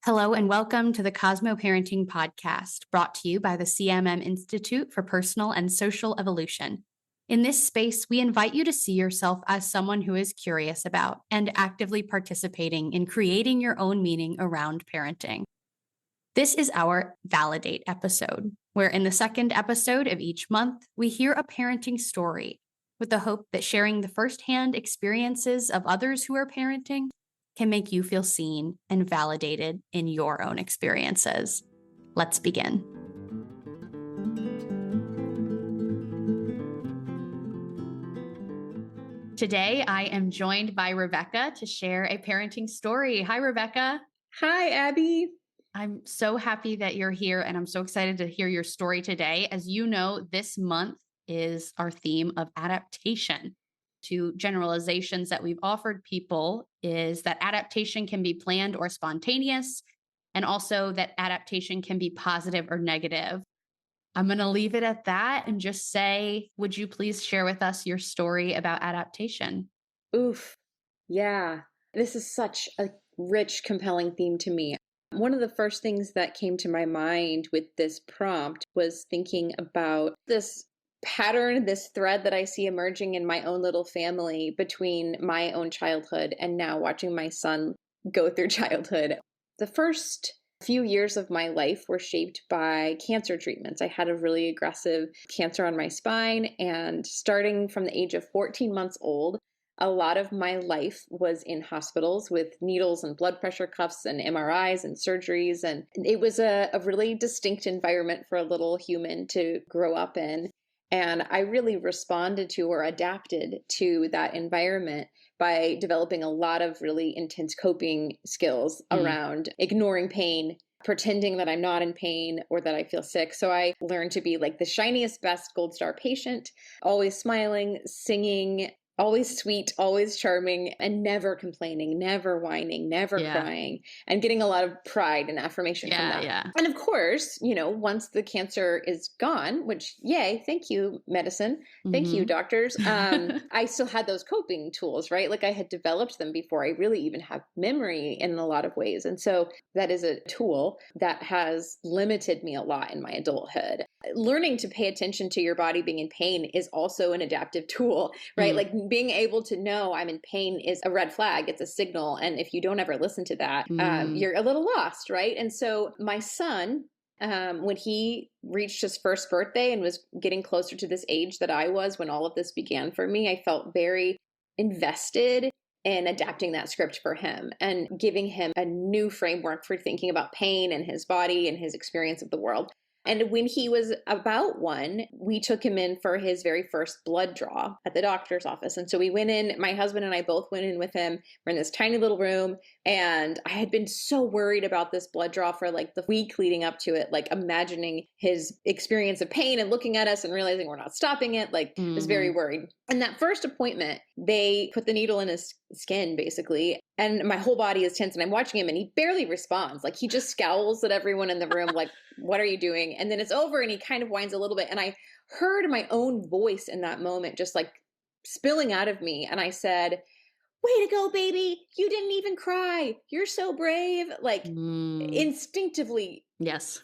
Hello and welcome to the Cosmo Parenting Podcast, brought to you by the CMM Institute for Personal and Social Evolution. In this space, we invite you to see yourself as someone who is curious about and actively participating in creating your own meaning around parenting. This is our Validate episode, where in the second episode of each month, we hear a parenting story with the hope that sharing the firsthand experiences of others who are parenting can make you feel seen and validated in your own experiences. Let's begin. Today, I am joined by Rebekah to share a parenting story. Hi, Rebekah. Hi, Abbie. I'm so happy that you're here, and I'm so excited to hear your story today. As you know, this month is our theme of adaptation. Two generalizations that we've offered people is that adaptation can be planned or spontaneous, and also that adaptation can be positive or negative. I'm going to leave it at that and just say, would you please share with us your story about adaptation? Oof. Yeah. This is such a rich, compelling theme to me. One of the first things that came to my mind with this prompt was thinking about this pattern, this thread that I see emerging in my own little family between my own childhood and now watching my son go through childhood. The first few years of my life were shaped by cancer treatments. I had a really aggressive cancer on my spine, and starting from the age of 14 months old, a lot of my life was in hospitals with needles and blood pressure cuffs and MRIs and surgeries. And it was a really distinct environment for a little human to grow up in. And I really responded to or adapted to that environment by developing a lot of really intense coping skills around ignoring pain, pretending that I'm not in pain or that I feel sick. So I learned to be like the shiniest, best gold star patient, always smiling, singing, always sweet, always charming, and never complaining, never whining, never crying, and getting a lot of pride and affirmation from that. Yeah. And of course, once the cancer is gone, which, yay, thank you, medicine. Thank you, doctors. I still had those coping tools, right? Like I had developed them before I really even have memory in a lot of ways. And so that is a tool that has limited me a lot in my adulthood. Learning to pay attention to your body being in pain is also an adaptive tool, right? Like being able to know I'm in pain is a red flag. It's a signal. And if you don't ever listen to that, you're a little lost, right? And so my son, when he reached his first birthday and was getting closer to this age that I was when all of this began for me, I felt very invested in adapting that script for him and giving him a new framework for thinking about pain and his body and his experience of the world. And when he was about 1, we took him in for his very first blood draw at the doctor's office. And so we went in, my husband and I both went in with him. We're in this tiny little room. And I had been so worried about this blood draw for like the week leading up to it, like imagining his experience of pain and looking at us and realizing we're not stopping it. Like I was very worried. And that first appointment, they put the needle in his skin basically. And my whole body is tense and I'm watching him and he barely responds. Like he just scowls at everyone in the room like, what are you doing? And then it's over and he kind of whines a little bit. And I heard my own voice in that moment just like spilling out of me. And I said, way to go, baby. You didn't even cry. You're so brave. Like instinctively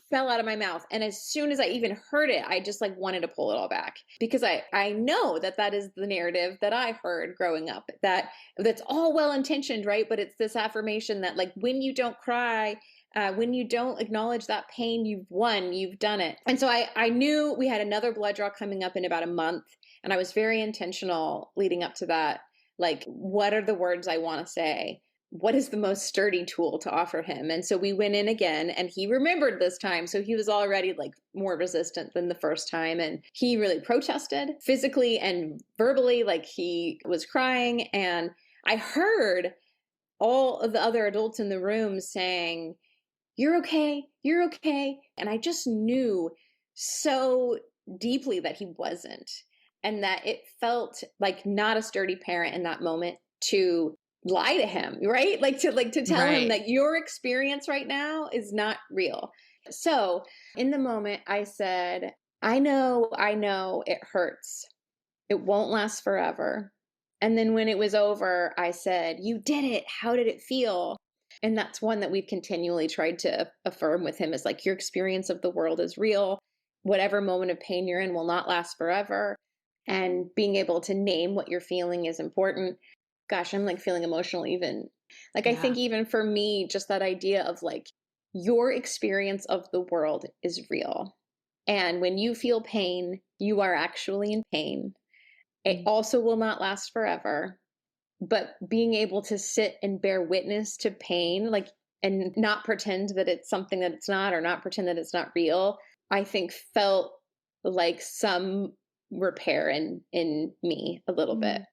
fell out of my mouth. And as soon as I even heard it, I just like wanted to pull it all back because I know that is the narrative that I heard growing up, that's all well-intentioned, right? But it's this affirmation that like, when you don't cry, when you don't acknowledge that pain, you've won, you've done it. And so I knew we had another blood draw coming up in about a month. And I was very intentional leading up to that. Like, what are the words I want to say? What is the most sturdy tool to offer him? And so we went in again and he remembered this time. So he was already like more resistant than the first time. And he really protested physically and verbally, like he was crying. And I heard all of the other adults in the room saying, you're okay, you're okay. And I just knew so deeply that he wasn't. And that it felt like not a sturdy parent in that moment to lie to him, right? Like to tell him that your experience right now is not real. So in the moment I said, I know it hurts. It won't last forever. And then when it was over, I said, you did it. How did it feel? And that's one that we've continually tried to affirm with him is like, your experience of the world is real. Whatever moment of pain you're in will not last forever. And being able to name what you're feeling is important. Gosh, I'm like feeling emotional even. Like, I think even for me, just that idea of like, your experience of the world is real. And when you feel pain, you are actually in pain. It also will not last forever. But being able to sit and bear witness to pain, like, and not pretend that it's something that it's not, or not pretend that it's not real, I think felt like some repair in me a little bit.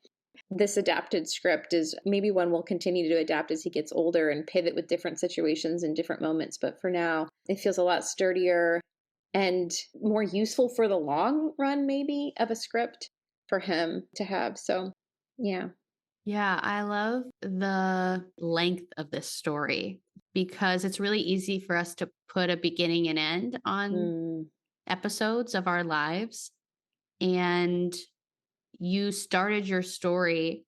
This adapted script is maybe one we'll continue to adapt as he gets older and pivot with different situations and different moments. But for now, it feels a lot sturdier and more useful for the long run, maybe, of a script for him to have. So, yeah. Yeah, I love the length of this story because it's really easy for us to put a beginning and end on episodes of our lives. And you started your story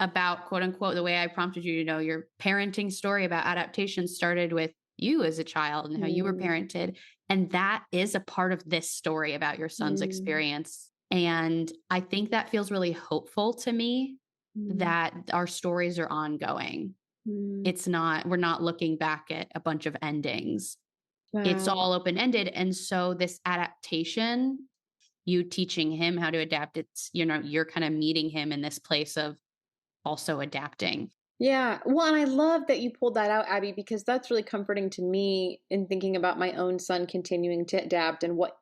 about, quote unquote, the way I prompted you to know, your parenting story about adaptation started with you as a child and how you were parented. And that is a part of this story about your son's experience. And I think that feels really hopeful to me that our stories are ongoing. It's not, we're not looking back at a bunch of endings. Wow. It's all open-ended. And so this adaptation, you teaching him how to adapt, it's, you're kind of meeting him in this place of also adapting. Yeah. Well, and I love that you pulled that out, Abbie, because that's really comforting to me in thinking about my own son continuing to adapt and in what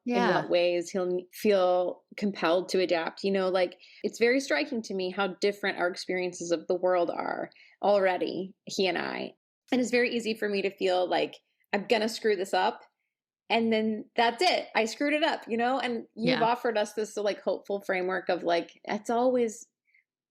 ways he'll feel compelled to adapt. Like, it's very striking to me how different our experiences of the world are already, he and I. And it's very easy for me to feel like I'm going to screw this up. And then that's it. I screwed it up, and you've offered us this like hopeful framework of like, it's always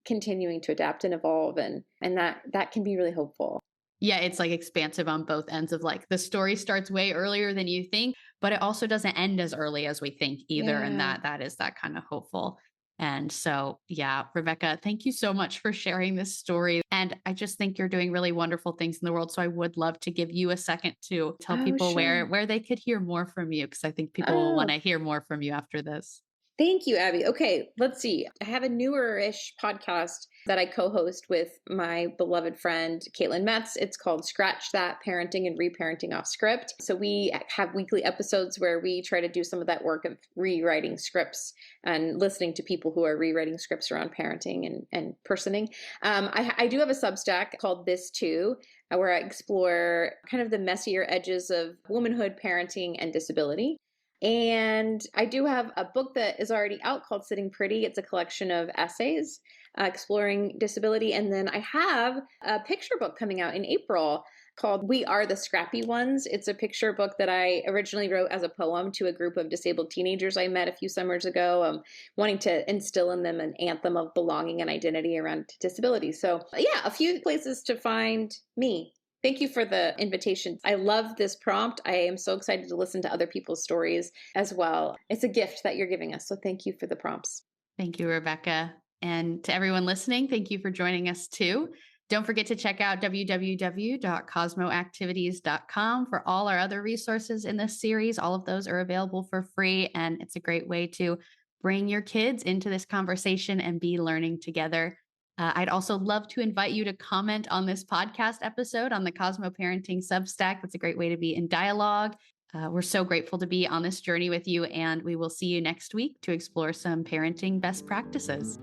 continuing to adapt and evolve, and that can be really hopeful. Yeah, it's like expansive on both ends of like the story starts way earlier than you think, but it also doesn't end as early as we think either. And that is that kind of hopeful. And so, yeah, Rebekah, thank you so much for sharing this story. And I just think you're doing really wonderful things in the world. So I would love to give you a second to tell people where they could hear more from you, because I think people will want to hear more from you after this. Thank you, Abbie. Okay, let's see. I have a newer-ish podcast that I co-host with my beloved friend, Caitlin Metz. It's called Scratch That, Parenting and Reparenting Off Script. So we have weekly episodes where we try to do some of that work of rewriting scripts and listening to people who are rewriting scripts around parenting and personing. I do have a Substack called This Too, where I explore kind of the messier edges of womanhood, parenting, and disability. And I do have a book that is already out called Sitting Pretty. It's a collection of essays exploring disability. And then I have a picture book coming out in April called We Are the Scrappy Ones. It's a picture book that I originally wrote as a poem to a group of disabled teenagers I met a few summers ago, wanting to instill in them an anthem of belonging and identity around disability. So yeah, a few places to find me. Thank you for the invitation. I love this prompt. I am so excited to listen to other people's stories as well. It's a gift that you're giving us. So thank you for the prompts. Thank you, Rebekah. And to everyone listening, thank you for joining us too. Don't forget to check out www.cosmoactivities.com for all our other resources in this series. All of those are available for free, and it's a great way to bring your kids into this conversation and be learning together. I'd also love to invite you to comment on this podcast episode on the Cosmo Parenting Substack. That's a great way to be in dialogue. We're so grateful to be on this journey with you, and we will see you next week to explore some parenting best practices.